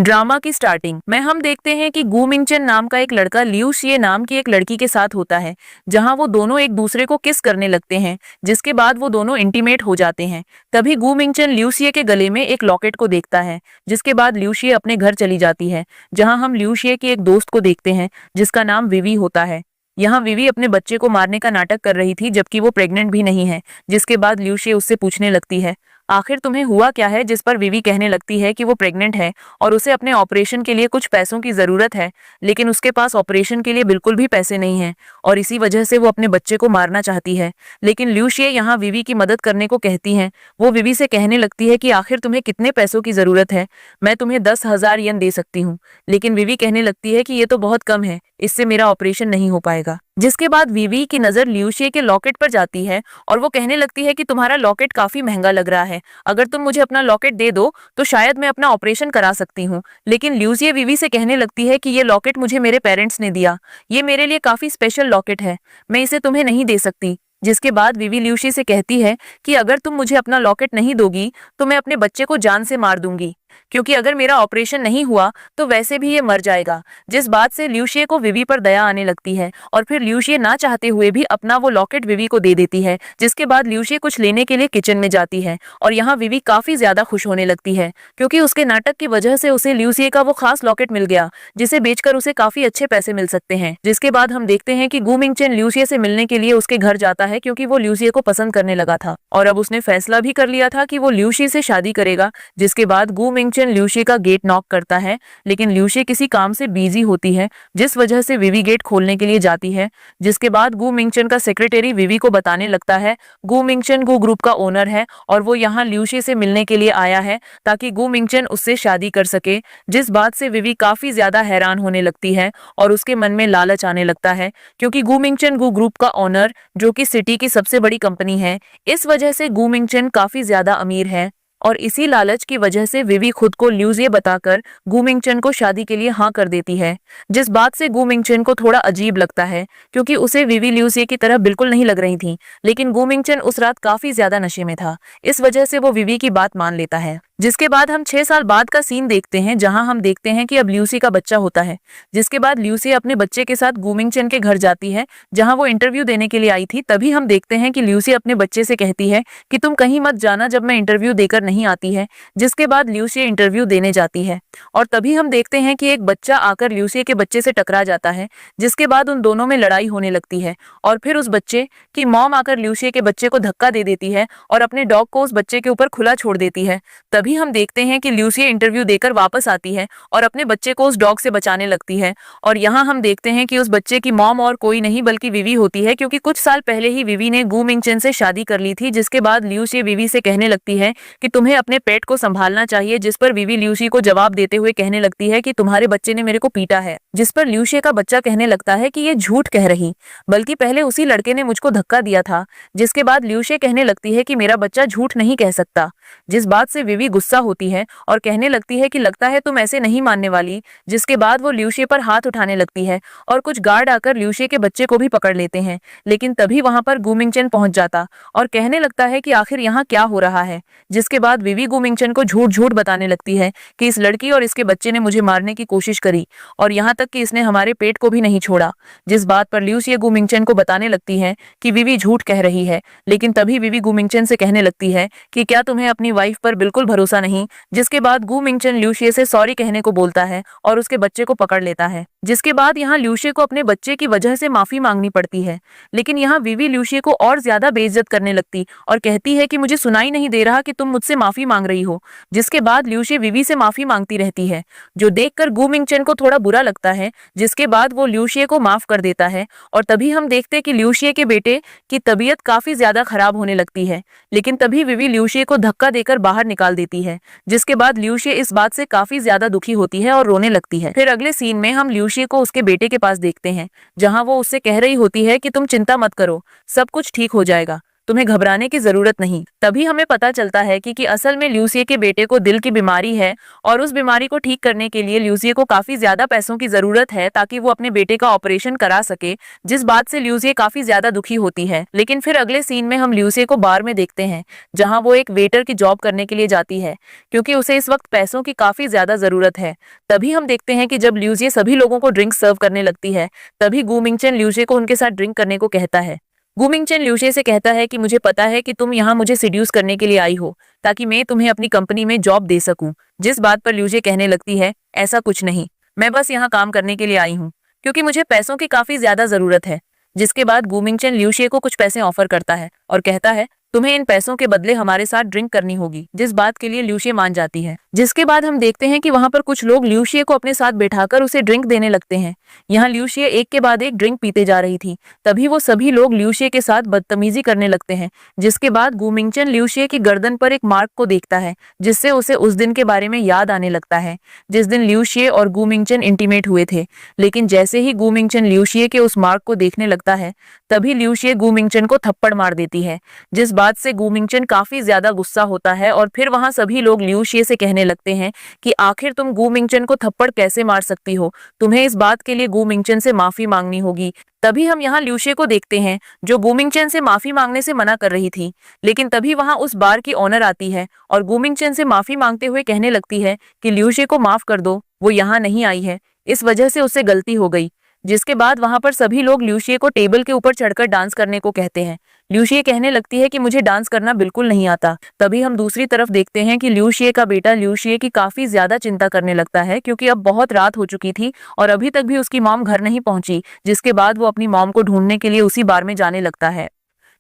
Drama की starting में हम देखते हैं कि गू मिंगचन नाम का एक लड़का लिू शिए नाम की एक लड़की के साथ होता है, जहां वो दोनों एक दूसरे को किस करने लगते हैं, जिसके बाद वो दोनों इंटीमेट हो जाते हैं। तभी गू मिंगचन लिू शिए के गले में एक लॉकेट को देखता है, जिसके बाद लिू शिए अपने घर चली जाती है, जहां हम लिू शिए की एक दोस्त को देखते हैं जिसका नाम विवी होता है। यहाँ विवी अपने बच्चे को मारने का नाटक कर रही थी, जबकि वो प्रेग्नेंट भी नहीं है। जिसके बाद लिू शिए उससे पूछने लगती है, आखिर तुम्हें हुआ क्या है, जिस पर विवी कहने लगती है कि वो प्रेग्नेंट है और उसे अपने ऑपरेशन के लिए कुछ पैसों की जरूरत है, लेकिन उसके पास ऑपरेशन के लिए बिल्कुल भी पैसे नहीं हैं और इसी वजह से वो अपने बच्चे को मारना चाहती है। लेकिन लिू शिए यहाँ विवी की मदद करने को कहती हैं। वो विवी से कहने लगती है कि आखिर तुम्हें कितने पैसों की जरूरत है, मैं तुम्हें 10,000 येन दे सकती हूँ। लेकिन विवी कहने लगती है कि ये तो बहुत कम है, इससे मेरा ऑपरेशन नहीं हो पाएगा। जिसके बाद विवी की नजर लिू शिए के लॉकेट पर जाती है और वो कहने लगती है कि तुम्हारा लॉकेट काफी महंगा लग रहा है, अगर तुम मुझे अपना लॉकेट दे दो तो शायद मैं अपना ऑपरेशन करा सकती हूँ। लेकिन लिू शिए विवी से कहने लगती है कि ये लॉकेट मुझे मेरे पेरेंट्स ने दिया, ये मेरे लिए काफी स्पेशल लॉकेट है, मैं इसे तुम्हें नहीं दे सकती। जिसके बाद विवी लिू शिए से कहती है कि अगर तुम मुझे अपना लॉकेट नहीं दोगी तो मैं अपने बच्चे को जान से मार दूंगी, क्योंकि अगर मेरा ऑपरेशन नहीं हुआ तो वैसे भी ये मर जाएगा। जिस बात से लिू शिए को विवी पर दया आने लगती है और फिर लिू शिए ना चाहते हुए भी अपना वो लॉकेट विवी को दे देती है। जिसके बाद लिू शिए कुछ लेने के लिए किचन में जाती है और यहाँ विवी काफी ज्यादा खुश होने लगती है, क्योंकि उसके नाटक की वजह से उसे लिू शिए का वो खास लॉकेट मिल गया, जिसे बेचकर उसे काफी अच्छे पैसे मिल सकते हैं। जिसके बाद हम देखते हैं कि गू मिंगचन लिू शिए से मिलने के लिए उसके घर जाता है, क्योंकि वो लिू शिए को पसंद करने लगा था और अब उसने फैसला भी कर लिया था कि वो लिू शिए से शादी करेगा। जिसके बाद गू मिंगचन लिू शिए का गेट नॉक करता है, लेकिन लिू शिए किसी काम से बिजी होती है, जिस वजह से विवी गेट खोलने के लिए जाती है। जिसके बाद गू मिंगचन का सेक्रेटरी विवी को बताने लगता है गू मिंगचन गू ग्रुप का ओनर है और वो यहाँ लिू शिए से मिलने के लिए आया है ताकि गू मिंगचन उससे शादी कर सके। जिस बात से विवी काफी ज्यादा हैरान होने लगती है और उसके मन में लालच आने लगता है, क्योंकि गू मिंगचन गू ग्रुप का ओनर जो कि सिटी की सबसे बड़ी कंपनी है, इस वजह से गू मिंगचन काफी ज्यादा अमीर है और इसी लालच की वजह से विवी खुद को लिू शिए बताकर गू मिंगचन को शादी के लिए हाँ कर देती है। जिस बात से गू मिंगचन को थोड़ा अजीब लगता है, क्योंकि उसे विवी लिू शिए की तरह बिल्कुल नहीं लग रही थी, लेकिन गू मिंगचन उस रात काफी ज्यादा नशे में था, इस वजह से वो विवी की बात मान लेता है। जिसके बाद हम 6 साल बाद का सीन देखते हैं, जहां हम देखते हैं कि अब लिू शिए का बच्चा होता है। जिसके बाद लिू शिए अपने बच्चे के साथ गू मिंगचन के घर जाती है, जहां वो इंटरव्यू देने के लिए आई थी। तभी हम देखते हैं कि लिू शिए अपने बच्चे से कहती है कि तुम कहीं मत जाना जब मैं इंटरव्यू देकर नहीं आती है। जिसके बाद लिू शिए इंटरव्यू देने जाती है और तभी हम देखते हैं कि एक बच्चा आकर लिू शिए के बच्चे से टकरा जाता है। जिसके बाद उन दोनों में लड़ाई होने लगती है और फिर उस बच्चे की मॉम आकर लिू शिए के बच्चे को धक्का दे देती है और अपने डॉग को उस बच्चे के ऊपर खुला छोड़ देती है। तभी हम देखते हैं कि लिू शिए इंटरव्यू देकर वापस आती है और अपने बच्चे को उस डॉग से बचाने लगती है। और यहाँ हम देखते हैं कि उस बच्चे की मॉम और कोई नहीं बल्कि विवी होती है, क्योंकि कुछ साल पहले ही विवी ने गू मिंगचन से शादी कर ली थी। जिसके बाद लिू शिए विवी से कहने लगती है कि तुम्हें अपने पेट को संभालना चाहिए, जिस पर विवी लिू शिए को जवाब देते हुए कहने लगती है कि तुम्हारे बच्चे ने मेरे को पीटा है। जिस पर लिू शिए का बच्चा कहने लगता है कि ये झूठ कह रही, बल्कि पहले उसी लड़के ने मुझको धक्का दिया था। जिसके बाद लिू शिए कहने लगती है कि मेरा बच्चा झूठ नहीं कह सकता। जिस बात से विवी गुस्सा होती है और कहने लगती है कि लगता है तुम ऐसे नहीं मानने वाली। जिसके बाद वो लिू शिए पर हाथ उठाने लगती है और कुछ गार्ड आकर लिू शिए के बच्चे को भी पकड़ लेते हैं। लेकिन तभी वहां पर गू मिंगचन पहुंच जाता और कहने लगता है कि आखिर यहाँ क्या हो रहा है। जिसके बाद विवी गू मिंगचन को झूठ झूठ बताने लगती है कि इस लड़की और इसके बच्चे ने मुझे मारने की कोशिश करी और यहाँ तक कि इसने हमारे पेट को भी नहीं छोड़ा। जिस बात पर लिू शिए गू मिंगचन को बताने लगती है कि विवी झूठ कह रही है। लेकिन तभी विवी गू मिंगचन से कहने लगती है कि क्या तुम्हें अपनी वाइफ पर बिल्कुल भरोसा नहीं। जिसके बाद गू मिंगचन लिू शिए से सॉरी कहने को बोलता है और उसके बच्चे को पकड़ लेता है। जिसके बाद यहाँ लिू शिए को अपने बच्चे की वजह से माफी मांगनी पड़ती है, लेकिन यहाँ विवी लिू शिए को और ज्यादा बेइज्जत करने लगती और कहती है कि मुझे सुनाई नहीं दे रहा कि तुम मुझसे माफी मांग रही हो। जिसके बाद लिू शिए विवी से माफी मांगती रहती है, जो देखकर गू मिंगचन को थोड़ा बुरा लगता है। जिसके बाद वो लिू शिए को माफ कर देता है और तभी हम देखते हैं कि लिू शिए के बेटे की तबीयत काफी ज्यादा खराब होने लगती है। लेकिन तभी विवी लिू शिए को धक्का देकर बाहर निकाल देती है। जिसके बाद लिू शिए इस बात से काफी ज्यादा दुखी होती है और रोने लगती है। फिर अगले सीन में हम लिू शिए को उसके बेटे के पास देखते हैं, जहां वो उससे कह रही होती है कि तुम चिंता मत करो, सब कुछ ठीक हो जाएगा, तुम्हें घबराने की जरूरत नहीं। तभी हमें पता चलता है कि असल में ल्यूसिए के बेटे को दिल की बीमारी है और उस बीमारी को ठीक करने के लिए ल्यूसिए को काफी ज्यादा पैसों की जरूरत है ताकि वो अपने बेटे का ऑपरेशन करा सके, जिस बात से ल्यूसिए काफी ज्यादा दुखी होती है। लेकिन फिर अगले सीन में हम ल्यूसिए को बार में देखते हैं जहां वो एक वेटर की जॉब करने के लिए जाती है क्योंकि उसे इस वक्त पैसों की काफी ज्यादा जरूरत है। तभी हम देखते हैं कि जब ल्यूसिए सभी लोगों को ड्रिंक सर्व करने लगती है तभी गू मिंगचेन ल्यूसिए को उनके साथ ड्रिंक करने को कहता है। गू मिंगचेन ल्यूसिए से कहता है कि मुझे पता है कि तुम यहाँ मुझे सिड्यूस करने के लिए आई हो ताकि मैं तुम्हें अपनी कंपनी में जॉब दे सकूं। जिस बात पर ल्यूसिए कहने लगती है, ऐसा कुछ नहीं, मैं बस यहाँ काम करने के लिए आई हूँ क्योंकि मुझे पैसों की काफी ज्यादा जरूरत है। जिसके बाद गू मिंगचेन ल्यूसिए को कुछ पैसे ऑफर करता है और कहता है तुम्हें इन पैसों के बदले हमारे साथ ड्रिंक करनी होगी, जिस बात के लिए ल्यूसिए मान जाती है। जिसके बाद हम देखते हैं कि वहां पर कुछ लोग ल्यूसिए को अपने साथ बैठाकर उसे ड्रिंक देने लगते हैं। यहाँ ल्यूसिए एक के बाद एक ड्रिंक पीते जा रही थी, तभी वो सभी लोग ल्यूसिए के साथ बदतमीजी करने लगते हैं। जिसके बाद गू मिंगचेन ल्यूसिए की गर्दन पर एक मार्क को देखता है जिससे उसे उस दिन के बारे में याद आने लगता है जिस दिन ल्यूसिए और गू मिंगचेन इंटीमेट हुए थे। लेकिन जैसे ही गू मिंगचेन ल्यूसिए के उस मार्क को देखने लगता है तभी ल्यूसिए गू मिंगचेन को थप्पड़ मार देती है, जिस बात से गू मिंगचेन काफी ज्यादा गुस्सा होता है और फिर वहां सभी लोग ल्यूसिए से कहने लगते हैं कि आखिर तुम गू मिंगचेन को थप्पड़ कैसे मार सकती हो, तुम्हें इस बात के लिए गू मिंगचेन से माफी मांगनी होगी। तभी हम यहाँ ल्यूसिए को देखते हैं जो गू मिंगचेन से माफी मांगने से मना कर रही थी। लेकिन तभी वहां उस बार की ओनर आती है और गू मिंगचेन से माफी मांगते हुए कहने लगती है कि ल्यूसिए को माफ कर दो, वो यहाँ नहीं आई है, इस वजह से उससे गलती हो गई। जिसके बाद वहां पर सभी लोग ल्यूसिए को टेबल के ऊपर चढ़कर डांस करने को कहते हैं। ल्यूसिए कहने लगती है कि मुझे डांस करना बिल्कुल नहीं आता। तभी हम दूसरी तरफ देखते हैं कि ल्यूसिए का बेटा ल्यूसिए की काफी ज्यादा चिंता करने लगता है क्योंकि अब बहुत रात हो चुकी थी और अभी तक भी उसकी मॉम घर नहीं पहुंची। जिसके बाद वो अपनी मॉम को ढूंढने के लिए उसी बार में जाने लगता है।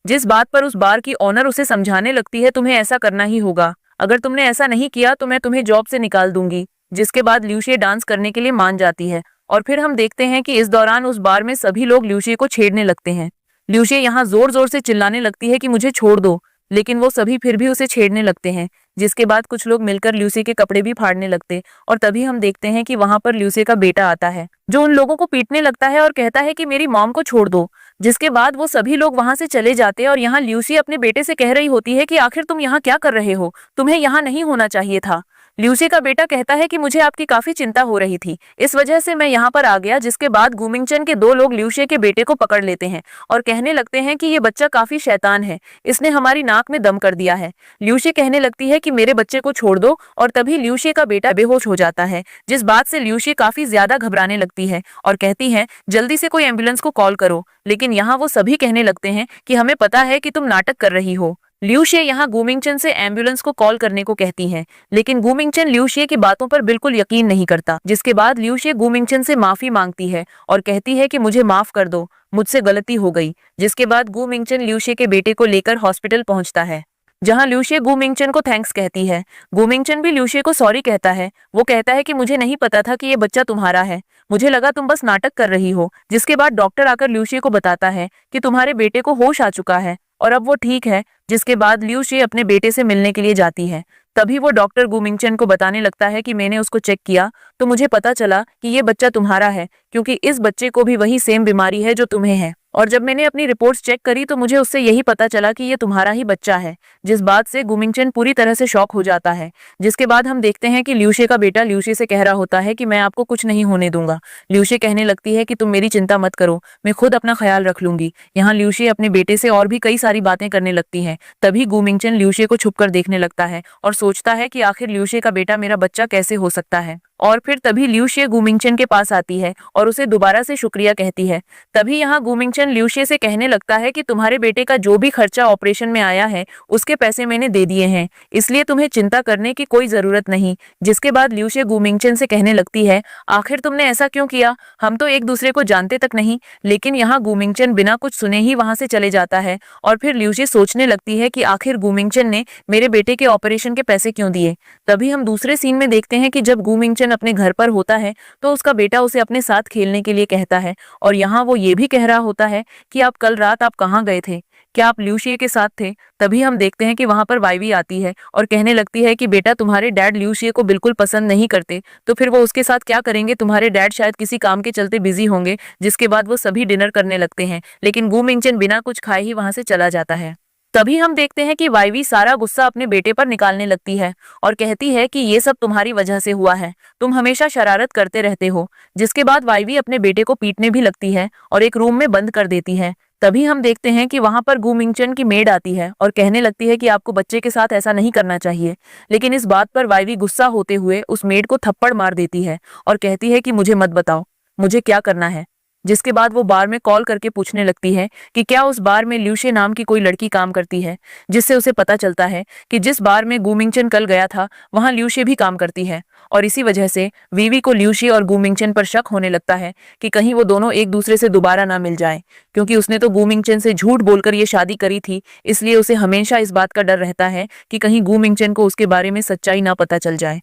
जिस बात पर उस बार की ओनर उसे समझाने लगती है तुम्हें ऐसा करना ही होगा, अगर तुमने ऐसा नहीं किया तो मैं तुम्हें जॉब से निकाल दूंगी। जिसके बाद ल्यूसिए डांस करने के लिए मान जाती है और फिर हम देखते हैं कि इस दौरान उस बार में सभी लोग ल्यूसिए को छेड़ने लगते हैं। ल्यूसिए यहाँ जोर जोर से चिल्लाने लगती है कि मुझे छोड़ दो, लेकिन वो सभी फिर भी उसे छेड़ने लगते हैं। जिसके बाद कुछ लोग मिलकर ल्यूसिए के कपड़े भी फाड़ने लगते और तभी हम देखते हैं कि वहां पर ल्यूसिए का बेटा आता है जो उन लोगों को पीटने लगता है और कहता है कि मेरी मॉम को छोड़ दो। जिसके बाद वो सभी लोग वहां से चले जाते हैं और यहाँ ल्यूसिए अपने बेटे से कह रही होती है कि आखिर तुम यहाँ क्या कर रहे हो, तुम्हें यहाँ नहीं होना चाहिए था। ल्यूसिए का बेटा कहता है कि मुझे आपकी काफी चिंता हो रही थी, इस वजह से मैं यहाँ पर आ गया। जिसके बाद गू मिंगचेन के दो लोग ल्यूसिए के बेटे को पकड़ लेते हैं और कहने लगते हैं कि ये बच्चा काफी शैतान है, इसने हमारी नाक में दम कर दिया है। ल्यूसिए कहने लगती है कि मेरे बच्चे को छोड़ दो और तभी ल्यूसिए का बेटा बेहोश हो जाता है। जिस बात से ल्यूसिए काफी ज्यादा घबराने लगती है और कहती है जल्दी से कोई एम्बुलेंस को कॉल करो। लेकिन यहाँ वो सभी कहने लगते हैं कि हमें पता है कि तुम नाटक कर रही हो। ल्यूसिए यहाँ गू मिंगचेन से एम्बुलेंस को कॉल करने को कहती हैं, लेकिन गू मिंगचेन ल्यूसिए की बातों पर बिल्कुल यकीन नहीं करता। जिसके बाद ल्यूसिए गू मिंगचेन से माफी मांगती है और कहती है कि मुझे माफ कर दो, मुझसे गलती हो गई। जिसके बाद गू मिंगचेन ल्यूसिए के बेटे को लेकर हॉस्पिटल पहुंचता है जहां ल्यूसिए गू मिंगचेन को थैंक्स कहती है। गू मिंगचेन भी ल्यूसिए को सॉरी कहता है। वो कहता है कि मुझे नहीं पता था कि ये बच्चा तुम्हारा है, मुझे लगा तुम बस नाटक कर रही हो। जिसके बाद डॉक्टर आकर ल्यूसिए को बताता है कि तुम्हारे बेटे को होश आ चुका है और अब वो ठीक है। जिसके बाद ल्यूसिए अपने बेटे से मिलने के लिए जाती है। तभी वो डॉक्टर गू मिंगचेन को बताने लगता है कि मैंने उसको चेक किया तो मुझे पता चला कि ये बच्चा तुम्हारा है क्योंकि इस बच्चे को भी वही सेम बीमारी है जो तुम्हें है, और जब मैंने अपनी रिपोर्ट्स चेक करी तो मुझे उससे यही पता चला कि ये तुम्हारा ही बच्चा है। जिस बात से गू मिंगचेन पूरी तरह से शॉक हो जाता है। जिसके बाद हम देखते हैं कि ल्यूसिए का बेटा ल्यूसिए से कह रहा होता है कि मैं आपको कुछ नहीं होने दूंगा। ल्यूसिए कहने लगती है कि तुम मेरी चिंता मत करो, मैं खुद अपना ख्याल रख लूंगी। यहाँ ल्यूसिए अपने बेटे से और भी कई सारी बातें करने लगती है। तभी गू मिंगचेन ल्यूसिए को छुपकर देखने लगता है और सोचता है कि आखिर ल्यूसिए का बेटा मेरा बच्चा कैसे हो सकता है। और फिर तभी ल्यूसिए गू मिंगचेन के पास आती है और उसे दोबारा से शुक्रिया कहती है। तभी यहाँ गू मिंगचेन ल्यूसिए से कहने लगता है कि तुम्हारे बेटे का जो भी खर्चा ऑपरेशन में आया है उसके पैसे मैंने दे दिए हैं, इसलिए तुम्हें चिंता करने की कोई जरूरत नहीं। जिसके बाद ल्यूसिए गू मिंगचेन से कहने लगती है आखिर तुमने ऐसा क्यों किया, हम तो एक दूसरे को जानते तक नहीं। लेकिन यहाँ गू मिंगचेन बिना कुछ सुने ही वहां से चले जाता है और फिर ल्यूसिए सोचने लगती है कि आखिर गू मिंगचेन ने मेरे बेटे के ऑपरेशन के पैसे क्यों दिए। तभी हम दूसरे सीन में देखते हैं कि जब गू मिंगचेन अपने घर पर होता है तो उसका बेटा उसे अपने साथ खेलने के लिए कहता है और यहाँ वो ये भी कह रहा होता है कि आप कल रात आप कहाँ गए थे, क्या आप ल्यूसिए के साथ थे। तभी हम देखते हैं कि वहां पर वाइवी आती है और कहने लगती है कि बेटा तुम्हारे डैड ल्यूसिए को बिल्कुल पसंद नहीं करते, तो फिर वो उसके साथ क्या करेंगे, तुम्हारे डैड शायद किसी काम के चलते बिजी होंगे। जिसके बाद वो सभी डिनर करने लगते हैं, लेकिन गू मिंगचेन बिना कुछ खाए ही वहां से चला जाता है। तभी हम देखते हैं कि वाईवी सारा गुस्सा अपने बेटे पर निकालने लगती है और कहती है कि ये सब तुम्हारी वजह से हुआ है, तुम हमेशा शरारत करते रहते हो। जिसके बाद वाईवी अपने बेटे को पीटने भी लगती है और एक रूम में बंद कर देती है। तभी हम देखते हैं कि वहां पर गू मिंगचन की मेड आती है और कहने लगती है कि आपको बच्चे के साथ ऐसा नहीं करना चाहिए। लेकिन इस बात पर वाईवी गुस्सा होते हुए उस मेड को थप्पड़ मार देती है और कहती है कि मुझे मत बताओ, मुझे क्या करना है। जिसके बाद वो बार में कॉल करके पूछने लगती है कि क्या उस बार में ल्यूशे नाम की कोई लड़की काम करती है, जिससे उसे पता चलता है कि जिस बार में गुमिंगचन कल गया था वहां ल्यूशे भी काम करती है। और इसी वजह से वीवी को ल्यूशे और गुमिंगचन पर शक होने लगता है कि कहीं वो दोनों एक दूसरे से दोबारा ना मिल जाएं, क्योंकि उसने तो गुमिंगचन से झूठ बोलकर ये शादी करी थी। इसलिए उसे हमेशा इस बात का डर रहता है कि कहीं गुमिंगचन को उसके बारे में सच्चाई ना पता चल जाए।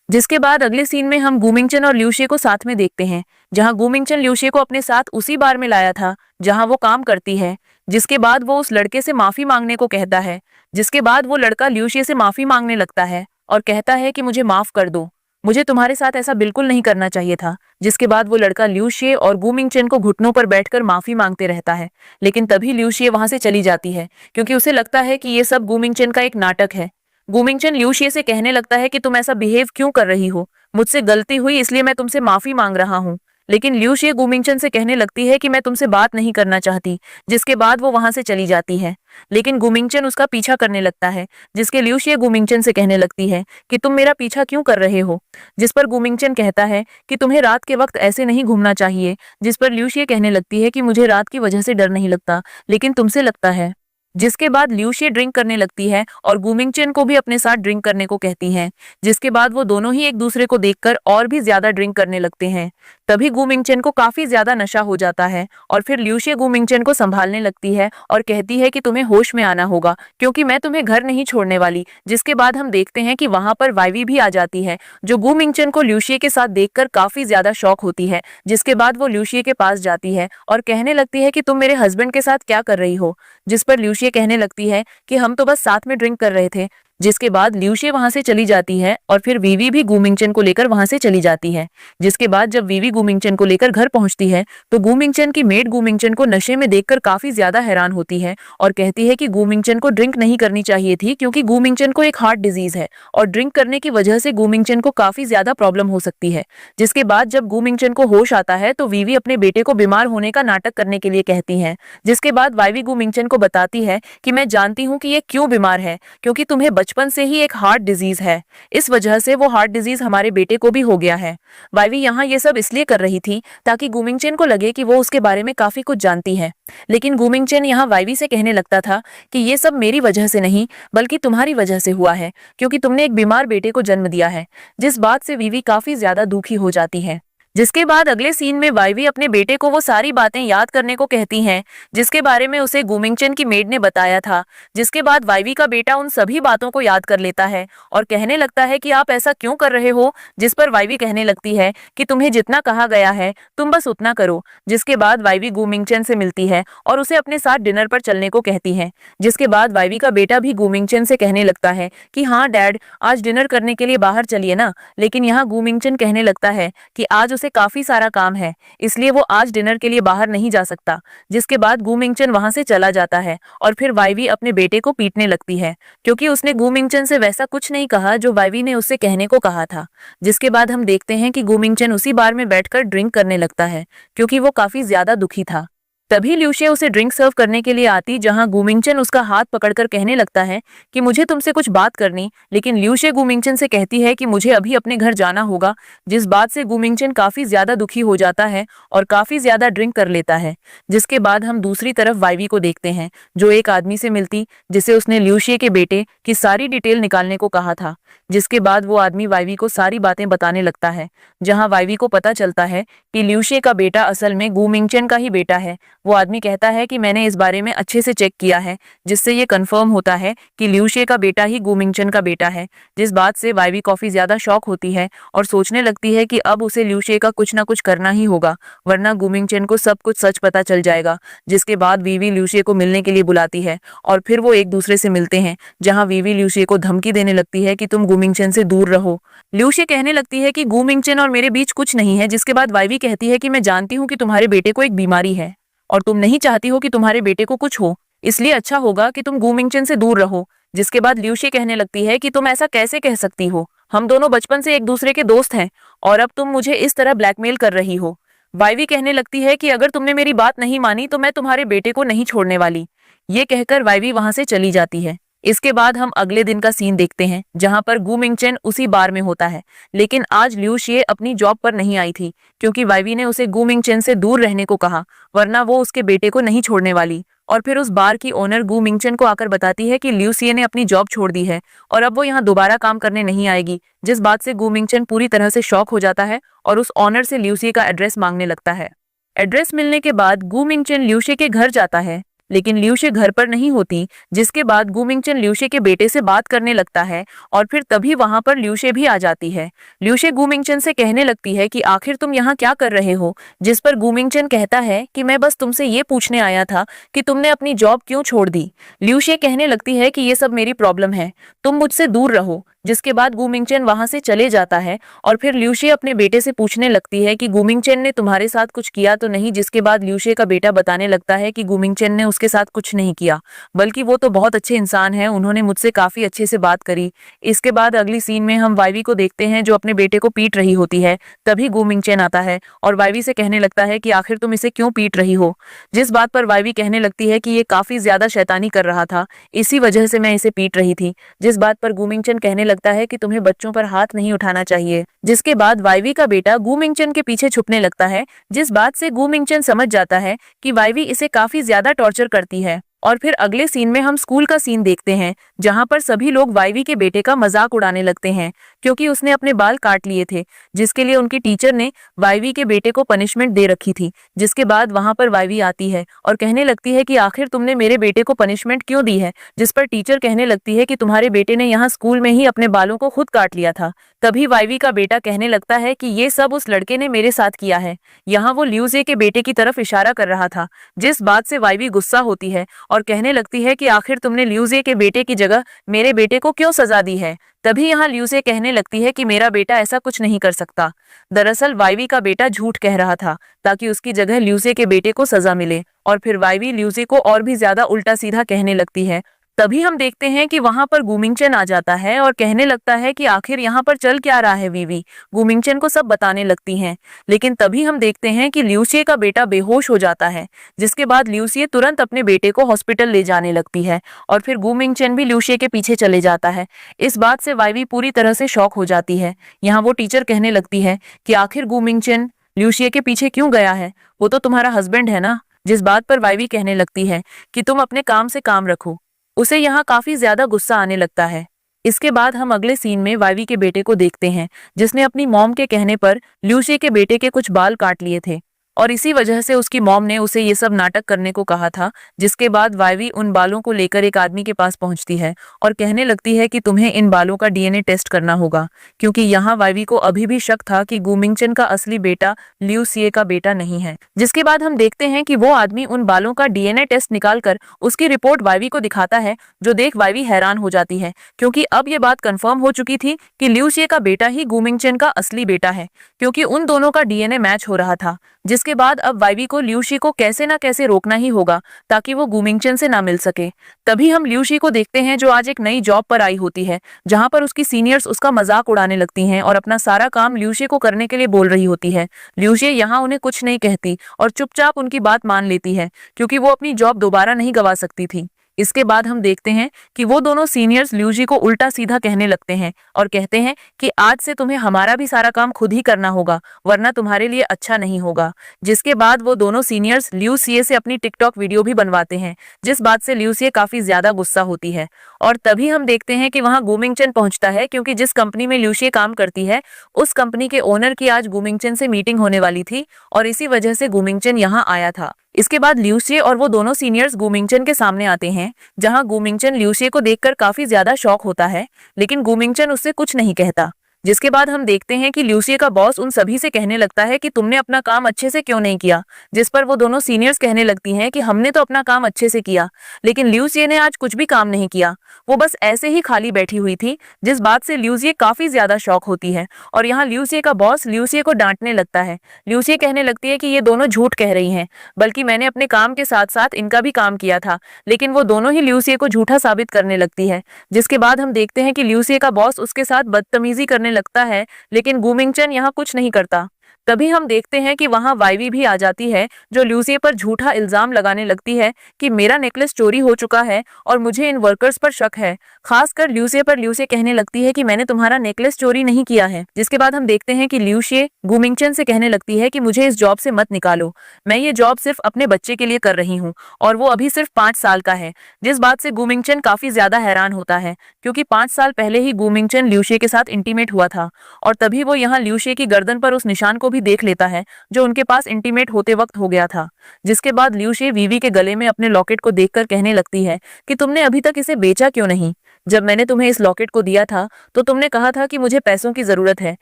जिसके बाद अगले सीन में हम गुमिंगचन और ल्यूशे को साथ में देखते हैं, जहां गुमिंगचन ल्यूशे को अपने साथ उसी बार में लाया था जहां वो काम करती है। जिसके बाद वो उस लड़के से माफी मांगने को कहता है। जिसके बाद वो लड़का ल्यूशे से माफी मांगने लगता है और कहता है कि मुझे माफ कर दो, मुझे तुम्हारे साथ ऐसा बिल्कुल नहीं करना चाहिए था। जिसके बाद वो लड़का ल्यूशे और गुमिंगचन को घुटनों पर बैठकर माफी मांगते रहता है। लेकिन तभी ल्यूशे वहां से चली जाती है, क्योंकि उसे लगता है कि ये सब गुमिंगचन का एक नाटक है। गुमिंगचन ल्यूशे से कहने लगता है कि तुम ऐसा बिहेव क्यों कर रही हो, मुझसे गलती हुई इसलिए मैं तुमसे माफी मांग रहा हूँ। लेकिन ल्यूशे गुमिंगचन से कहने लगती है कि मैं तुमसे बात नहीं करना चाहती। जिसके बाद वो वहां से चली जाती है। लेकिन गुमिंगचन उसका पीछा करने लगता है, जिसके ल्यूशे गुमिंगचन से कहने लगती है कि तुम मेरा पीछा क्यों कर रहे हो। जिस पर गुमिंगचन कहता है कि तुम्हें रात के वक्त ऐसे नहीं घूमना चाहिए। जिस पर ल्यूशे कहने लगती है कि मुझे रात की वजह से डर नहीं लगता, लेकिन तुमसे लगता है। जिसके बाद ल्यूशे ड्रिंक करने लगती है और गुमिंगचन को भी अपने साथ ड्रिंक करने को कहती हैं। जिसके बाद वो दोनों ही एक दूसरे को देखकर और भी ज्यादा ड्रिंक करने लगते हैं। तभी गुमिंगचन को काफी ज्यादा नशा हो जाता है और फिर ल्यूशे गुमिंगचन को संभालने लगती है और कहती है कि तुम्हें होश में आना होगा, क्योंकि मैं तुम्हें घर नहीं छोड़ने वाली। जिसके बाद हम देखते हैं कि वहां पर वाईवी भी आ जाती है, जो गुमिंगचन को ल्यूशे के साथ देखकर काफी ज्यादा शॉक होती है। जिसके बाद वो ल्यूशे के पास जाती है और कहने लगती है कि तुम मेरे हस्बैंड के साथ क्या कर रही हो। जिस पर ल्यूशे कहने लगती है कि हम तो बस साथ में ड्रिंक कर रहे थे। जिसके बाद ल्यूशे वहां से चली जाती है और फिर वीवी भी गुमिंगचन को लेकर वहां से चली जाती है। जिसके बाद जब वीवी गुमिंगचन को लेकर घर पहुंचती है तो गुमिंगचन की मेड गुमिंगचन को नशे में देखकर काफी ज्यादा हैरान होती है और कहती है कि गुमिंगचन को ड्रिंक नहीं करनी चाहिए थी, क्योंकि गुमिंगचन को एक हार्ट डिजीज है और ड्रिंक करने की वजह से गुमिंगचन को काफी ज्यादा प्रॉब्लम हो सकती है। जिसके बाद जब गुमिंगचन को होश आता है तो वीवी अपने बेटे को बीमार होने का नाटक करने के लिए कहती है। जिसके बाद वाईवी गुमिंगचन को बताती है कि मैं जानती हूँ कि ये क्यों बीमार है, क्योंकि तुम्हें बचपन से ही एक हार्ट डिजीज है, इस वजह से वो हार्ट डिजीज हमारे बेटे को भी हो गया है। वाईवी यहाँ ये सब इसलिए कर रही थी ताकि गुमिंगचन को लगे कि वो उसके बारे में काफी कुछ जानती है। लेकिन गुमिंगचन यहाँ वाईवी से कहने लगता था कि ये सब मेरी वजह से नहीं बल्कि तुम्हारी वजह से हुआ है, क्योंकि तुमने एक बीमार बेटे को जन्म दिया है। जिस बात से वीवी काफी ज्यादा दुखी हो जाती है। जिसके बाद अगले सीन में वाईवी अपने बेटे को वो सारी बातें याद करने को कहती हैं जिसके बारे में उसे गुमिंगचन की मेड ने बताया था। जिसके बाद वाईवी का बेटा उन सभी बातों को याद कर लेता है और कहने लगता है कि आप ऐसा क्यों कर रहे हो। जिस पर वाईवी कहने लगती है कि तुम्हें जितना कहा गया है तुम बस उतना करो। जिसके बाद वाईवी गुमिंगचन से मिलती है और उसे अपने साथ डिनर पर चलने को कहती है। जिसके बाद वाईवी का बेटा भी गुमिंगचन से कहने लगता है कि हाँ डैड, आज डिनर करने के लिए बाहर चलिए ना। लेकिन यहाँ गुमिंगचन कहने लगता है कि आज उसे काफी सारा काम है, इसलिए वो आज डिनर के लिए बाहर नहीं जा सकता। जिसके बाद गुमिंगचन वहां से चला जाता है और फिर वाईवी अपने बेटे को पीटने लगती है, क्योंकि उसने गुमिंगचन से वैसा कुछ नहीं कहा जो वाईवी ने उससे कहने को कहा था। जिसके बाद हम देखते हैं कि गुमिंगचन उसी बार में बैठकर ड्रिंक करने लगता है, क्योंकि वो काफी ज्यादा दुखी था। तभी ल्यूशे उसे ड्रिंक सर्व करने के लिए आती, जहां गुमिंगचन उसका हाथ पकड़कर कहने लगता है कि मुझे तुमसे कुछ बात करनी। लेकिन ल्यूशे गुमिंगचन से कहती है कि मुझे अभी अपने घर जाना होगा। जिस बात से गुमिंगचन काफी ज्यादा दुखी हो जाता है और काफी ज्यादा ड्रिंक कर लेता है। जिसके बाद हम दूसरी तरफ वाईवी को देखते हैं, जो एक आदमी से मिलती जिसे उसने ल्यूशे के बेटे की सारी डिटेल निकालने को कहा था। जिसके बाद वो आदमी वाईवी को सारी बातें बताने लगता है, जहां वाईवी को पता चलता है कि ल्यूशे का बेटा असल में गुमिंगचन का ही बेटा है। वो आदमी कहता है कि मैंने इस बारे में अच्छे से चेक किया है, जिससे ये कंफर्म होता है कि ल्यूशे का बेटा ही गुमिंगचन का बेटा है। जिस बात से वाईवी काफी ज्यादा शॉक होती है और सोचने लगती है कि अब उसे ल्यूशे का कुछ ना कुछ करना ही होगा, वरना गुमिंगचन को सब कुछ सच पता चल जाएगा। जिसके बाद वीवी ल्यूशे को मिलने के लिए बुलाती है और फिर वो एक दूसरे से मिलते हैं, जहां वीवी ल्यूशे को धमकी देने लगती है कि तुम गुमिंगचन से दूर रहो। ल्यूशे कहने लगती है कि गुमिंगचन और मेरे बीच कुछ नहीं है। जिसके बाद वाईवी कहती है कि मैं जानती हूँ कि तुम्हारे बेटे को एक बीमारी है और तुम नहीं चाहती हो कि तुम्हारे बेटे को कुछ हो, इसलिए अच्छा होगा कि तुम गू मिंगचन से दूर रहो। जिसके बाद ल्यूशे कहने लगती है कि तुम ऐसा कैसे कह सकती हो, हम दोनों बचपन से एक दूसरे के दोस्त हैं और अब तुम मुझे इस तरह ब्लैकमेल कर रही हो। वाइवी कहने लगती है कि अगर तुमने मेरी बात नहीं मानी तो मैं तुम्हारे बेटे को नहीं छोड़ने वाली। ये कहकर वाइवी वहां से चली जाती है। इसके बाद हम अगले दिन का सीन देखते हैं जहां पर गू मिंगचन उसी बार में होता है। लेकिन आज ल्यू शिए अपनी जॉब पर नहीं आई थी क्योंकि वाइवी ने उसे गू मिंगचन से दूर रहने को कहा, वरना वो उसके बेटे को नहीं छोड़ने वाली। और फिर उस बार की ओनर गू मिंगचन को आकर बताती है कि ल्यू शिए ने अपनी जॉब छोड़ दी है और अब वो यहाँ दोबारा काम करने नहीं आएगी। जिस बात से गू मिंगचन पूरी तरह से शॉक हो जाता है और उस ऑनर से ल्यू शिए का एड्रेस मांगने लगता है। एड्रेस मिलने के बाद गू मिंगचन ल्यूशे के घर जाता है, लेकिन ल्यूशे घर पर नहीं होती। जिसके बाद गू मिंगचन ल्यूशे के बेटे से बात करने लगता है और फिर तभी वहां पर ल्यूशे भी आ जाती है। ल्यूशे गू मिंगचन से कहने लगती है कि आखिर तुम यहाँ क्या कर रहे हो। जिस पर गू मिंगचन कहता है कि मैं बस तुमसे ये पूछने आया था कि तुमने अपनी जॉब क्यों छोड़ दी। ल्यूशे कहने लगती है कि ये सब मेरी प्रॉब्लम है, तुम मुझसे दूर रहो। जिसके बाद गू मिंगचन वहां से चले जाता है और फिर ल्यूशे अपने बेटे से पूछने लगती है कि गू मिंगचन ने तुम्हारे साथ कुछ किया तो नहीं। जिसके बाद ल्यूशे का बेटा बताने लगता है कि गू मिंगचन ने उसके साथ कुछ नहीं किया, बल्कि वो तो बहुत अच्छे इंसान हैं, उन्होंने मुझसे काफी अच्छे से बात करी। इसके बाद अगली सीन में हम वाइवी को देखते हैं जो अपने बेटे को पीट रही होती है। तभी गू मिंगचन आता है और वाइवी से कहने लगता है कि आखिर तुम इसे क्यों पीट रही हो। जिस बात पर वाइवी कहने लगती है कि ये काफी ज्यादा शैतानी कर रहा था, इसी वजह से मैं इसे पीट रही थी। जिस बात पर गू मिंगचन कहने लगता है कि तुम्हें बच्चों पर हाथ नहीं उठाना चाहिए। जिसके बाद वाइवी का बेटा गू मिंगचन के पीछे छुपने लगता है, जिस बात से गू मिंगचन समझ जाता है कि वाइवी इसे काफी ज्यादा टॉर्चर करती है। और फिर अगले सीन में हम स्कूल का सीन देखते हैं जहां पर सभी लोग वाइवी के बेटे का मजाक उड़ाने लगते हैं क्योंकि उसने अपने बाल काट लिए थे, जिसके लिए उनकी टीचर ने वाइवी के बेटे को पनिशमेंट दे रखी थी। जिसके बाद वहां पर वाइवी आती है और कहने लगती है कि आखिर तुमने मेरे बेटे को पनिशमेंट क्यों दी है। जिस पर टीचर कहने लगती है कि तुम्हारे बेटे ने यहाँ स्कूल में ही अपने बालों को खुद काट लिया था। तभी वाइवी का बेटा कहने लगता है कि ये सब उस लड़के ने मेरे साथ किया है। यहाँ वो ल्यूजे के बेटे की तरफ इशारा कर रहा था। जिस बात से वाइवी गुस्सा होती है और कहने लगती है कि आखिर तुमने ल्यूजे के बेटे की जगह मेरे बेटे को क्यों सजा दी है। तभी यहाँ ल्यूजे कहने लगती है कि मेरा बेटा ऐसा कुछ नहीं कर सकता। दरअसल वाइवी का बेटा झूठ कह रहा था ताकि उसकी जगह ल्यूजे के बेटे को सजा मिले। और फिर वाइवी ल्यूजे को और भी ज्यादा उल्टा सीधा कहने लगती है। तभी हम देखते हैं कि वहां पर गू मिंगचन आ जाता है और कहने लगता है कि आखिर यहाँ पर चल क्या रहा है। वीवी गू मिंगचन को सब बताने लगती हैं, लेकिन तभी हम देखते हैं कि ल्यूसिए का बेटा बेहोश हो जाता है। जिसके बाद ल्यूसिए तुरंत अपने बेटे को हॉस्पिटल ले जाने लगती है और फिर गू मिंगचन भी ल्यूसिए के पीछे चले जाता है। इस बात से वाइवी पूरी तरह से शॉक हो जाती है। यहाँ वो टीचर कहने लगती है कि आखिर गू मिंगचन ल्यूसिए के पीछे क्यों गया है, वो तो तुम्हारा हस्बैंड है ना। जिस बात पर वाइवी कहने लगती है कि तुम अपने काम से काम रखो। उसे यहाँ काफी ज्यादा गुस्सा आने लगता है। इसके बाद हम अगले सीन में वाइवी के बेटे को देखते हैं जिसने अपनी मॉम के कहने पर ल्यूसी के बेटे के कुछ बाल काट लिए थे और इसी वजह से उसकी मॉम ने उसे ये सब नाटक करने को कहा था। जिसके बाद वाइवी उन बालों को लेकर एक आदमी के पास पहुंचती है और कहने लगती है कि तुम्हें इन बालों का डीएनए टेस्ट करना होगा, क्योंकि यहाँ वाइवी को अभी भी शक था कि गू मिंगचन का असली बेटा ल्यूसिए का बेटा नहीं है। जिसके बाद हम देखते हैं कि वो आदमी उन बालों का डीएनए टेस्ट निकालकर उसकी रिपोर्ट वाइवी को दिखाता है, जो देख वाइवी हैरान हो जाती है क्योंकि अब ये बात कंफर्म हो चुकी थी कि ल्यूसिए का बेटा ही गू मिंगचन का असली बेटा है, क्योंकि उन दोनों का डीएनए मैच हो रहा था। जिसके बाद अब वाइवी को ल्यूशी को कैसे ना कैसे रोकना ही होगा ताकि वो गू मिंगचन से ना मिल सके। तभी हम ल्यूशी को देखते हैं जो आज एक नई जॉब पर आई होती है, जहां पर उसकी सीनियर्स उसका मजाक उड़ाने लगती हैं और अपना सारा काम ल्यूशी को करने के लिए बोल रही होती है। ल्यूशी यहाँ उन्हें कुछ नहीं कहती और चुपचाप उनकी बात मान लेती है क्योंकि वो अपनी जॉब दोबारा नहीं गवा सकती थी। इसके बाद हम देखते हैं कि वो दोनों सीनियर्स ल्यूजी को उल्टा सीधा कहने लगते हैं और कहते हैं कि आज से तुम्हें हमारा भी सारा काम खुद ही करना होगा, वरना तुम्हारे लिए अच्छा नहीं होगा। जिसके बाद वो दोनों सीनियर्स ल्यूसिए से अपनी टिकटॉक वीडियो भी बनवाते हैं, जिस बात से ल्यूसिए काफी ज्यादा गुस्सा होती है। और तभी हम देखते हैं कि वहां गू मिंगचन पहुंचता है, क्योंकि जिस कंपनी में ल्यूसिए काम करती है उस कंपनी के ओनर की आज गू मिंगचन से मीटिंग होने वाली थी और इसी वजह से गू मिंगचन यहाँ आया था। इसके बाद ल्यूसिए और वो दोनों सीनियर्स गू मिंगचन के सामने आते हैं, जहां गू मिंगचन ल्यूसिए को देखकर काफी ज्यादा शॉक होता है, लेकिन गू मिंगचन उससे कुछ नहीं कहता। जिसके बाद हम देखते हैं कि ल्यूसिए का बॉस उन सभी से कहने लगता है कि तुमने अपना काम अच्छे से क्यों नहीं किया, जिस पर वो दोनों सीनियर्स कहने लगती हैं कि हमने तो अपना काम अच्छे से किया, लेकिन ल्यूसिए ने आज कुछ भी काम नहीं किया, वो बस ऐसे ही खाली बैठी हुई थी। जिस बात से ल्यूसिए काफी ज्यादा शॉक होती है और यहाँ ल्यूसिए का बॉस ल्यूसिए को डांटने लगता है। ल्यूसिए कहने लगती है कि ये दोनों झूठ कह रही हैं, बल्कि मैंने अपने काम के साथ साथ इनका भी काम किया था, लेकिन वो दोनों ही ल्यूसिए को झूठा साबित करने लगती है। जिसके बाद हम देखते हैं कि ल्यूसिए का बॉस उसके साथ बदतमीजी करने लगता है, लेकिन गुमिंगचन यहाँ कुछ नहीं करता। तभी हम देखते हैं कि वहां वाइवी भी आ जाती है, जो ल्यूसिए पर झूठा इल्जाम लगाने लगती है कि मेरा नेकलेस चोरी हो चुका है और मुझे इन वर्कर्स पर शक है, खासकर ल्यूसिए पर। ल्यूसिए कहने लगती है कि मैंने तुम्हारा नेकलेस चोरी नहीं किया है। जिसके बाद हम देखते हैं कि ल्यूसिए गुमिंगचन से कहने लगती है कि मुझे इस जॉब से मत निकालो, मैं ये जॉब सिर्फ अपने बच्चे के लिए कर रही हूँ और वो अभी सिर्फ 5 साल का है। जिस बात से गुमिंगचन काफी ज्यादा हैरान होता है, क्योंकि 5 साल पहले ही गुमिंगचन ल्यूसिए के साथ इंटीमेट हुआ था और तभी वो यहाँ ल्यूसिए की गर्दन पर उस निशान को भी देख लेता है जो उनके पास इंटीमेट होते वक्त हो गया था। जिसके बाद ल्यूसिए वीवी के गले में अपने लॉकेट को देखकर कहने लगती है कि तुमने अभी तक इसे बेचा क्यों नहीं। जब मैंने तुम्हें इस लॉकेट को दिया था तो तुमने कहा था कि मुझे पैसों की जरूरत है,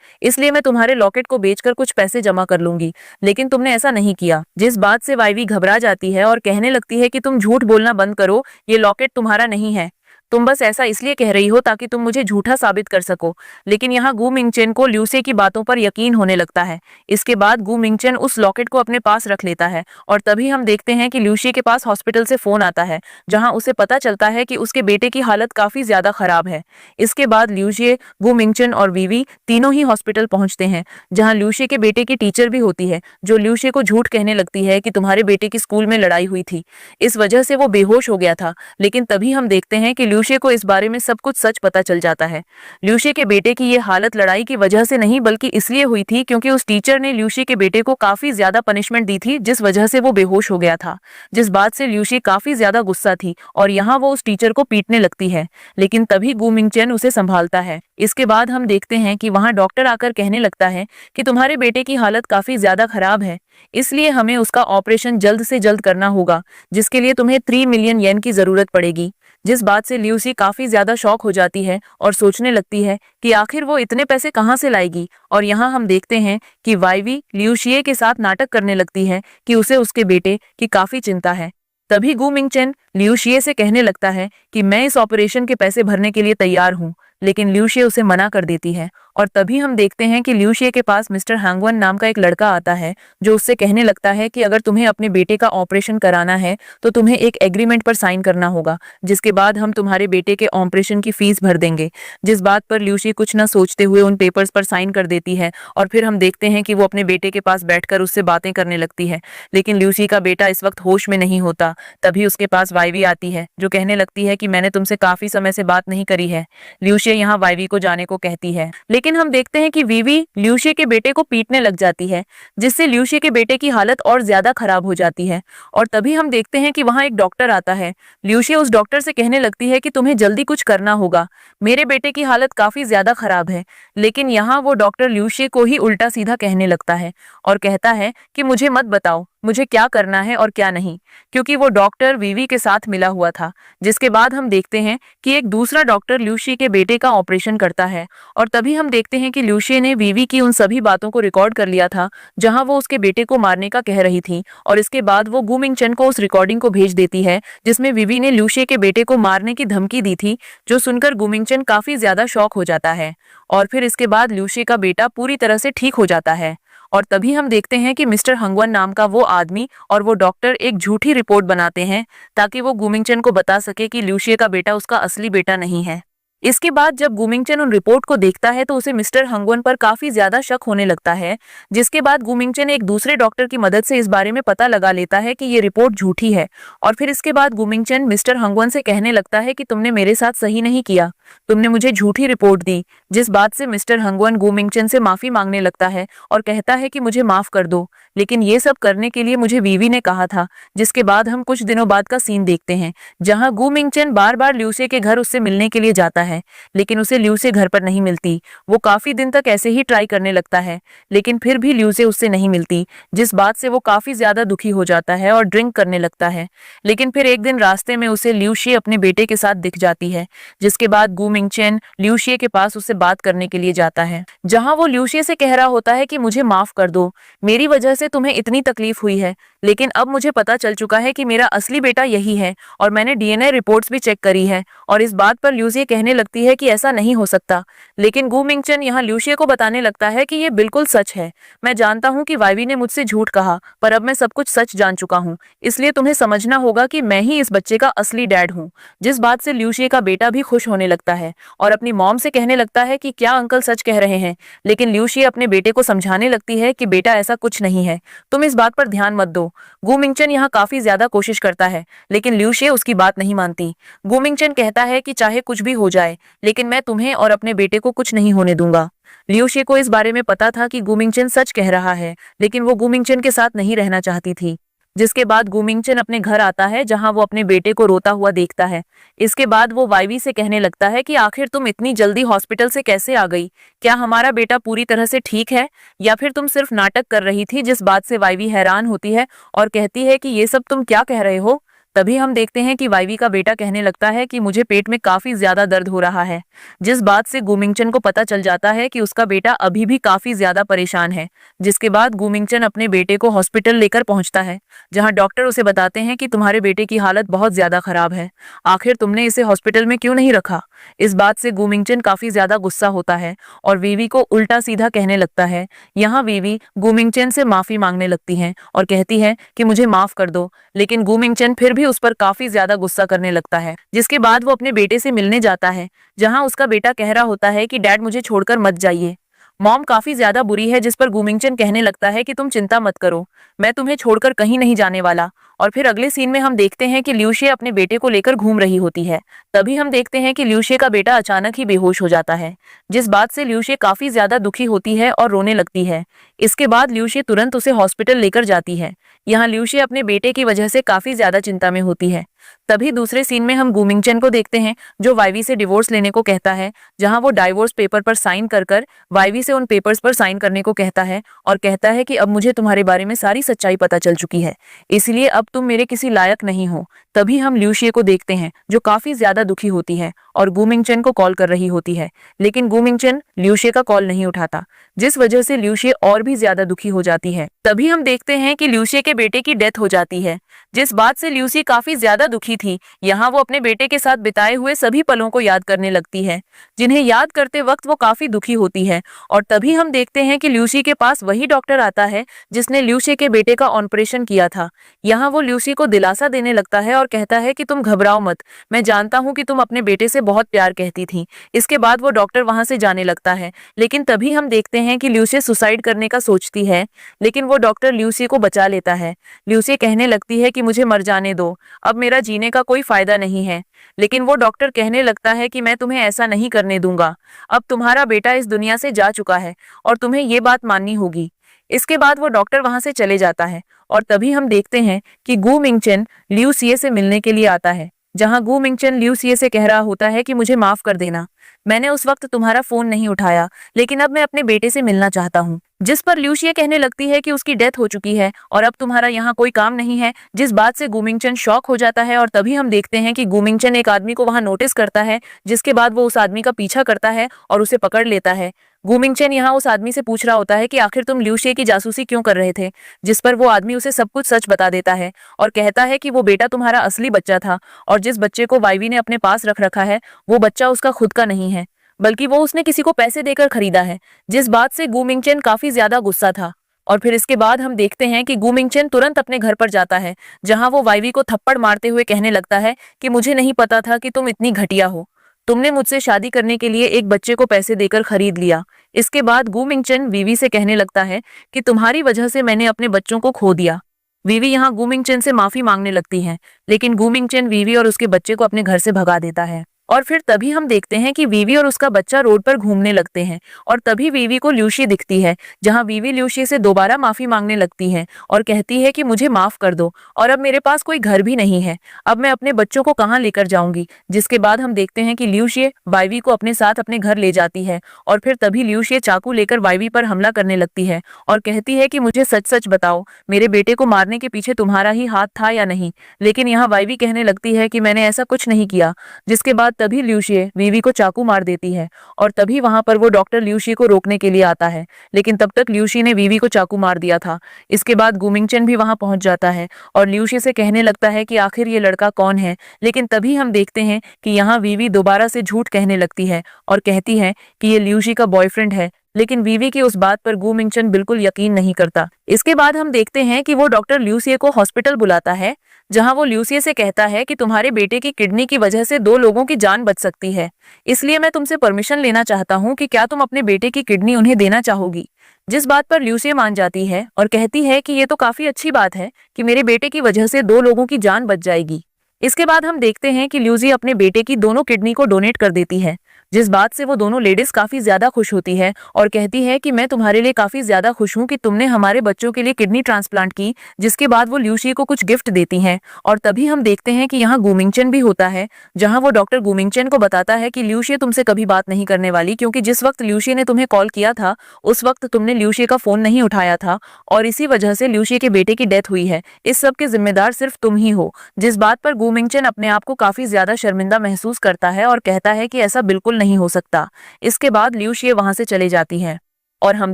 इसलिए मैं तुम्हारे लॉकेट को बेचकर कुछ पैसे जमा कर लूंगी, लेकिन तुमने ऐसा नहीं किया। जिस बात से वाइवी घबरा जाती है और कहने लगती है कि तुम झूठ बोलना बंद करो, ये लॉकेट तुम्हारा नहीं है, तुम बस ऐसा इसलिए कह रही हो ताकि तुम मुझे झूठा साबित कर सको। लेकिन यहाँ गु मिंगचेन को ल्यूसिए की बातों पर यकीन होने लगता है। इसके बाद गु मिंगचेन उस लॉकेट को अपने पास रख लेता है और तभी हम देखते हैं कि ल्यूसिए के पास हॉस्पिटल से फोन आता है, जहाँ उसे पता चलता है कि उसके बेटे की हालत काफी ज्यादा खराब है। इसके बाद ल्यूसिए, गु मिंगचेन और वीवी तीनों ही हॉस्पिटल पहुंचते हैं, जहाँ ल्यूसिए के बेटे की टीचर भी होती है, जो ल्यूसिए को झूठ कहने लगती है कि तुम्हारे बेटे की स्कूल में लड़ाई हुई थी, इस वजह से वो बेहोश हो गया था। लेकिन तभी हम देखते हैं कि ल्यूसिए को इस बारे में सब कुछ सच पता चल जाता है। ल्यूसिए के बेटे की ये हालत लड़ाई की वजह से नहीं बल्कि इसलिए हुई थी क्योंकि उस टीचर ने ल्यूसिए के बेटे को काफी ज्यादा पनिशमेंट दी थी, जिस वजह से वो बेहोश हो गया था। जिस बात से ल्यूसिए काफी ज्यादा गुस्सा थी और यहाँ वो उस टीचर को पीटने लगती है, लेकिन तभी गु मिंगचेन उसे संभालता है। इसके बाद हम देखते हैं कि वहां डॉक्टर आकर कहने लगता है कि तुम्हारे बेटे की हालत काफी ज्यादा खराब है, इसलिए हमें उसका ऑपरेशन जल्द से जल्द करना होगा, जिसके लिए तुम्हें 3 मिलियन येन की जरूरत पड़ेगी। जिस बात से ल्यूसी काफी ज्यादा शॉक हो जाती है और सोचने लगती है कि आखिर वो इतने पैसे कहाँ से लाएगी। और यहाँ हम देखते हैं कि वाइवी ल्यूशिए के साथ नाटक करने लगती है कि उसे उसके बेटे की काफी चिंता है। तभी गु मिंगचेन ल्यूशिए से कहने लगता है कि मैं इस ऑपरेशन के पैसे भरने के लिए तैयार हूँ, लेकिन ल्यूशिए उसे मना कर देती है। और तभी हम देखते हैं कि ल्यूशिए के पास मिस्टर हांगवन नाम का एक लड़का आता है, जो उससे कहने लगता है कि अगर तुम्हें अपने बेटे का ऑपरेशन कराना है तो तुम्हें एक एग्रीमेंट पर साइन करना होगा, जिसके बाद हम तुम्हारे बेटे के ऑपरेशन की फीस भर देंगे। जिस बात पर ल्यूशी कुछ न सोचते हुए उन पेपर्स पर साइन कर देती है और फिर हम देखते हैं कि वो अपने बेटे के पास बैठकर उससे बातें करने लगती है, लेकिन ल्यूशी का बेटा इस वक्त होश में नहीं होता। तभी उसके पास वाइवी आती है, जो कहने लगती है कि मैंने तुमसे काफी समय से बात नहीं करी है। ल्यूशी यहाँ वाइवी को जाने को कहती है, लेकिन हम देखते हैं कि वीवी ल्यूशी के बेटे को पीटने लग जाती है, जिससे ल्यूशी के बेटे की हालत और ज्यादा खराब हो जाती है। और तभी हम देखते हैं कि वहां एक डॉक्टर आता है। ल्यूशी उस डॉक्टर से कहने लगती है कि तुम्हें जल्दी कुछ करना होगा, मेरे बेटे की हालत काफी ज्यादा खराब है। लेकिन यहाँ वो डॉक्टर ल्यूशी को ही उल्टा सीधा कहने लगता है और कहता है कि मुझे मत बताओ मुझे क्या करना है और क्या नहीं, क्योंकि वो डॉक्टर वीवी के साथ मिला हुआ था। जिसके बाद हम देखते हैं कि एक दूसरा डॉक्टर ल्यूशी के बेटे का ऑपरेशन करता है और तभी हम देखते हैं कि ल्यूशी ने वीवी की उन सभी बातों को रिकॉर्ड कर लिया था जहां वो उसके बेटे को मारने का कह रही थी। और इसके बाद वो गु मिंगचेन को उस रिकॉर्डिंग को भेज देती है जिसमें वीवी ने ल्यूशी के बेटे को मारने की धमकी दी थी, जो सुनकर गु मिंगचेन काफी ज्यादा शॉक हो जाता है। और फिर इसके बाद ल्यूशी का बेटा पूरी तरह से ठीक हो जाता है। और तभी हम देखते हैं कि मिस्टर हंगवन नाम का वो आदमी और वो डॉक्टर एक झूठी रिपोर्ट बनाते हैं ताकि वो गु मिंगचेन को बता सके कि ल्यूशिए का बेटा उसका असली बेटा नहीं है। इसके बाद जब गु मिंगचेन उन रिपोर्ट को देखता है तो उसे मिस्टर हंगवन पर काफी ज्यादा शक होने लगता है, जिसके बाद गु मिंगचेन एक दूसरे डॉक्टर की मदद से इस बारे में पता लगा लेता है कि ये रिपोर्ट झूठी है। और फिर इसके बाद गु मिंगचेन मिस्टर हंगवन से कहने लगता है कि तुमने मेरे साथ सही नहीं किया, तुमने मुझे झूठी रिपोर्ट दी। जिस बात से मिस्टर हंगवन गु मिंगचेन से माफी मांगने लगता है और कहता है कि मुझे माफ कर दो, लेकिन ये सब करने के लिए मुझे वीवी ने कहा था। जिसके बाद हम कुछ दिनों बाद का सीन देखते हैं, जहां गु मिंगचेन बार बार ल्यूसे के घर उससे मिलने के लिए जाता है, लेकिन उसे ल्यूसे घर पर नहीं मिलती। वो काफी दिन तक ऐसे ही ट्राई करने लगता है, लेकिन फिर भी ल्यूसे उससे नहीं मिलती, जिस बात से वो काफी ज्यादा दुखी हो जाता है और ड्रिंक करने लगता है। लेकिन फिर एक दिन रास्ते में उसे ल्यूशी अपने बेटे के साथ दिख जाती है, जिसके बाद गू मिंगचेन ल्यूशिये के पास उससे बात करने के लिए जाता है, जहां वो ल्यूशिये से कह रहा होता है कि मुझे माफ कर दो, मेरी वजह से तुम्हें इतनी तकलीफ हुई है, लेकिन अब मुझे पता चल चुका है कि मेरा असली बेटा यही है और मैंने डीएनए रिपोर्ट्स भी चेक करी है। और इस बात पर ल्यूशिये कहने लगती है कि ऐसा नहीं हो सकता, लेकिन गू मिंगचेन यहाँ ल्यूशिये को बताने लगता है कि ये बिल्कुल सच है। मैं जानता हूँ कि वाइवी ने मुझसे झूठ कहा, पर अब मैं सब कुछ सच जान चुका हूँ, इसलिए तुम्हें समझना होगा कि मैं ही इस बच्चे का असली डैड हूँ। जिस बात से ल्यूशिये का बेटा भी खुश होने लगता है और अपनी मॉम से कहने लगता है कि क्या अंकल सच कह रहे हैं, लेकिन ल्यूशिये अपने बेटे को समझाने लगती है कि बेटा ऐसा कुछ नहीं है, तुम इस बात पर ध्यान मत दो। गू मिंगचेन यहाँ काफी ज्यादा कोशिश करता है, लेकिन ल्यूशिये उसकी बात नहीं मानती। गू मिंगचेन कहता है कि चाहे कुछ भी हो जाए, लेकिन मैं तुम्हें और अपने बेटे को कुछ नहीं होने दूंगा। ल्यूशिये को इस बारे में पता था कि गू मिंगचेन सच कह रहा है, लेकिन वो गू मिंगचेन के साथ नहीं रहना चाहती थी। जिसके बाद गू मिंगचेन अपने घर आता है, जहां वो अपने बेटे को रोता हुआ देखता है। इसके बाद वो वाइवी से कहने लगता है कि आखिर तुम इतनी जल्दी हॉस्पिटल से कैसे आ गई? क्या हमारा बेटा पूरी तरह से ठीक है या फिर तुम सिर्फ नाटक कर रही थी? जिस बात से वाइवी हैरान होती है और कहती है कि ये सब तुम क्या कह रहे हो। तभी हम देखते हैं कि वाइवी का बेटा कहने लगता है कि मुझे पेट में काफी ज्यादा दर्द हो रहा है। जिस बात से गू मिंगचेन को पता चल जाता है कि उसका बेटा अभी भी काफी ज्यादा परेशान है। जिसके बाद गू मिंगचेन अपने बेटे को हॉस्पिटल लेकर पहुंचता है, जहां डॉक्टर उसे बताते हैं कि तुम्हारे बेटे की हालत बहुत ज्यादा खराब है, आखिर तुमने इसे हॉस्पिटल में क्यों नहीं रखा? इस बात से गू मिंगचेन काफी ज्यादा गुस्सा होता है और वीवी को उल्टा सीधा कहने लगता है। यहाँ वीवी गू मिंगचेन से माफी मांगने लगती है और कहती है कि मुझे माफ कर दो, लेकिन गू मिंगचेन फिर भी उस पर काफी ज्यादा गुस्सा करने लगता है। जिसके बाद वो अपने बेटे से मिलने जाता है, जहां उसका बेटा कह रहा होता है कि डैड मुझे छोड़कर मत जाइए। मॉम काफी ज्यादा बुरी है, जिस पर गू मिंगचेन कहने लगता है कि तुम चिंता मत करो, मैं तुम्हें छोड़कर कहीं नहीं जाने वाला। और फिर अगले सीन में हम देखते हैं कि ल्यूशिये अपने बेटे को लेकर घूम रही होती है। तभी हम देखते हैं कि ल्यूशिये का बेटा अचानक ही बेहोश हो जाता है, जिस बात से ल्यूशिये काफी ज्यादा दुखी होती है और रोने लगती है। इसके बाद ल्यूशिये तुरंत उसे हॉस्पिटल लेकर जाती है। यहाँ ल्यूशिये अपने बेटे की वजह से काफी ज्यादा चिंता में होती है। तभी दूसरे सीन में हम गू मिंगचेन को देखते हैं, जो वाइवी से डिवोर्स लेने को कहता है, जहां वो डाइवोर्स पेपर पर साइन कर वाइवी से उन पेपर्स पर साइन करने को कहता है और कहता है कि अब मुझे तुम्हारे बारे में सारी सच्चाई पता चल चुकी है, इसलिए अब तुम मेरे किसी लायक नहीं हो। तभी हम ल्यूशिये को देखते हैं, जो काफी ज्यादा दुखी होती है और गू मिंगचेन को कॉल कर रही होती है, लेकिन गू मिंगचेन ल्यूशिये का कॉल नहीं उठाता, जिस वजह से ल्यूशिये और भी ज्यादा दुखी हो जाती है। तभी हम देखते हैं कि ल्यूशिये के बेटे की डेथ हो जाती है, जिस बात से ल्यूसी काफी ज्यादा दुखी थी। यहाँ वो अपने बेटे के साथ बिताए हुए सभी पलों को याद करने लगती है, जिन्हें याद करते वक्त वो काफी दुखी होती है। और तभी हम देखते हैं कि ल्यूसी के पास वही डॉक्टर आता है जिसने ल्यूसी के बेटे का ऑपरेशन किया था। यहाँ वो ल्यूसी को दिलासा देने लगता है और कहता है कि तुम घबराओ मत, मैं जानता हूँ कि तुम अपने बेटे से बहुत प्यार कहती थी। इसके बाद वो डॉक्टर वहां से जाने लगता है, लेकिन तभी हम देखते हैं कि ल्यूसी सुसाइड करने का सोचती है, लेकिन वो डॉक्टर ल्यूसी को बचा लेता है। ल्यूसी कहने लगती है कि मुझे मर जाने दो, अब मेरा जीने का कोई फायदा नहीं है, लेकिन वो डॉक्टर कहने लगता है कि मैं तुम्हें ऐसा नहीं करने दूंगा, अब तुम्हारा बेटा इस दुनिया से जा चुका है और तुम्हें ये बात माननी होगी। इसके बाद वो डॉक्टर वहां से चले जाता है और तभी हम देखते हैं कि गू मिंगचेन ल्यूसिये से मिलने के लिए आता है, जहां गू मिंगचेन ल्यूसिये से कह रहा होता है कि मुझे माफ कर देना, मैंने उस वक्त तुम्हारा फोन नहीं उठाया, लेकिन अब मैं अपने बेटे से मिलना चाहता हूँ। जिस पर ल्यूशिये कहने लगती है कि उसकी डेथ हो चुकी है और अब तुम्हारा यहाँ कोई काम नहीं है, जिस बात से गू मिंगचेन शॉक हो जाता है। और तभी हम देखते हैं कि गू मिंगचेन एक आदमी को वहां नोटिस करता है, जिसके बाद वो उस आदमी का पीछा करता है और उसे पकड़ लेता है। गू मिंगचेन यहाँ उस आदमी से पूछ रहा होता है कि आखिर तुम ल्यूशिये की जासूसी क्यों कर रहे थे, जिस पर वो आदमी उसे सब कुछ सच बता देता है और कहता है कि वो बेटा तुम्हारा असली बच्चा था और जिस बच्चे को वाइवी ने अपने पास रख रखा है वो बच्चा उसका खुद का नहीं है, बल्कि वो उसने किसी को पैसे देकर खरीदा है। जिस बात से गू मिंगचेन काफी ज्यादा गुस्सा था। और फिर इसके बाद हम देखते हैं कि गू मिंगचेन तुरंत अपने घर पर जाता है, जहां वो वाइवी को थप्पड़ मारते हुए कहने लगता है कि मुझे नहीं पता था कि तुम इतनी घटिया हो, तुमने मुझसे शादी करने के लिए एक बच्चे को पैसे देकर खरीद लिया। इसके बाद गू मिंगचेन वीवी से कहने लगता है कि तुम्हारी वजह से मैंने अपने बच्चों को खो दिया। वीवी यहाँ गू मिंगचेन से माफी मांगने लगती है, लेकिन गू मिंगचेन वीवी और उसके बच्चे को अपने घर से भगा देता है। और फिर तभी हम देखते हैं कि वीवी और उसका बच्चा रोड पर घूमने लगते हैं और तभी वीवी को ल्यूशिये दिखती है, जहां वीवी ल्यूशिये से दोबारा माफी मांगने लगती है और कहती है कि मुझे माफ कर दो और अब मेरे पास कोई घर भी नहीं है, अब मैं अपने बच्चों को कहाँ लेकर जाऊंगी। जिसके बाद हम देखते हैं कि ल्यूशिये वाइवी को अपने साथ अपने घर ले जाती है और फिर तभी ल्यूशिये चाकू लेकर वाइवी पर हमला करने लगती है और कहती है कि मुझे सच सच बताओ, मेरे बेटे को मारने के पीछे तुम्हारा ही हाथ था या नहीं। लेकिन यहाँ वाइवी कहने लगती है कि मैंने ऐसा कुछ नहीं किया। जिसके बाद तभी ल्यूशिए वीवी को चाकू मार देती है और तभी वहां पर वो डॉक्टर ल्यूशी को रोकने के लिए आता है, लेकिन तब तक ल्यूशी ने वीवी को चाकू मार दिया था। इसके बाद गुमिंगचन भी वहां पहुंच जाता है और ल्यूशी से कहने लगता है कि आखिर ये लड़का कौन है, लेकिन तभी हम देखते हैं कि यहाँ वीवी दोबारा से झूठ कहने लगती है और कहती है कि ये ल्यूशी का बॉयफ्रेंड है, लेकिन वीवी की उस बात पर गू मिंगचन बिल्कुल यकीन नहीं करता। इसके बाद हम देखते हैं कि वो डॉक्टर ल्यूसिए को हॉस्पिटल बुलाता है, जहां वो ल्यूसिए से कहता है कि तुम्हारे बेटे की किडनी की वजह से 2 लोगों की जान बच सकती है, इसलिए मैं तुमसे परमिशन लेना चाहता हूं कि क्या तुम अपने बेटे की किडनी उन्हें देना चाहोगी। जिस बात पर ल्यूसिए मान जाती है और कहती है कि ये तो काफी अच्छी बात है कि मेरे बेटे की वजह से 2 लोगों की जान बच जाएगी। इसके बाद हम देखते हैं कि ल्यूसी अपने बेटे की दोनों किडनी को डोनेट कर देती है, जिस बात से वो दोनों लेडीज काफी ज्यादा खुश होती है और कहती है कि मैं तुम्हारे लिए काफी ज्यादा खुश हूँ कि तुमने हमारे बच्चों के लिए किडनी ट्रांसप्लांट की। जिसके बाद वो ल्यूसी को कुछ गिफ्ट देती हैं और तभी हम देखते हैं कि यहाँ गुमिंगचन भी होता है, जहाँ वो डॉक्टर गुमिंगचन को बताता है कि ल्यूसी तुमसे कभी बात नहीं करने वाली, क्योंकि जिस वक्त ल्यूसी ने तुम्हें कॉल किया था उस वक्त तुमने ल्यूसी का फोन नहीं उठाया था और इसी वजह से ल्यूसी के बेटे की डेथ हुई है। इस सब के जिम्मेदार सिर्फ तुम ही हो। जिस बात पर गुमिंगचन अपने आप को काफी ज्यादा शर्मिंदा महसूस करता है और कहता है कि ऐसा बिल्कुल नहीं हो सकता। इसके बाद ल्यूशिए वहां से चले जाती है और हम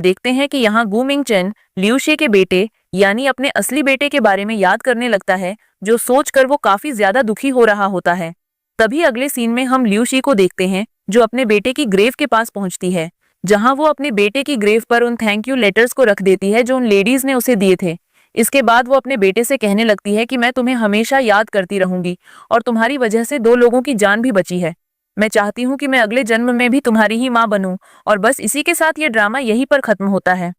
देखते हैं कि यहाँ गू मिंगचन ल्यूशिए के बेटे यानी अपने असली बेटे के बारे में याद करने लगता है, जो सोचकर वो काफी ज्यादा दुखी हो रहा होता है। तभी अगले सीन में हम ल्यूशी को देखते हैं जो अपने बेटे की ग्रेव के पास पहुंचती है, जहां वो अपने बेटे की ग्रेव पर उन थैंक यू लेटर्स को रख देती है जो उन लेडीज ने उसे दिए थे। इसके बाद वो अपने बेटे से कहने लगती है कि मैं तुम्हें हमेशा याद करती रहूंगी और तुम्हारी वजह से 2 लोगों की जान भी बची है। मैं चाहती हूँ कि मैं अगले जन्म में भी तुम्हारी ही माँ बनूं। और बस इसी के साथ ये ड्रामा यहीं पर खत्म होता है।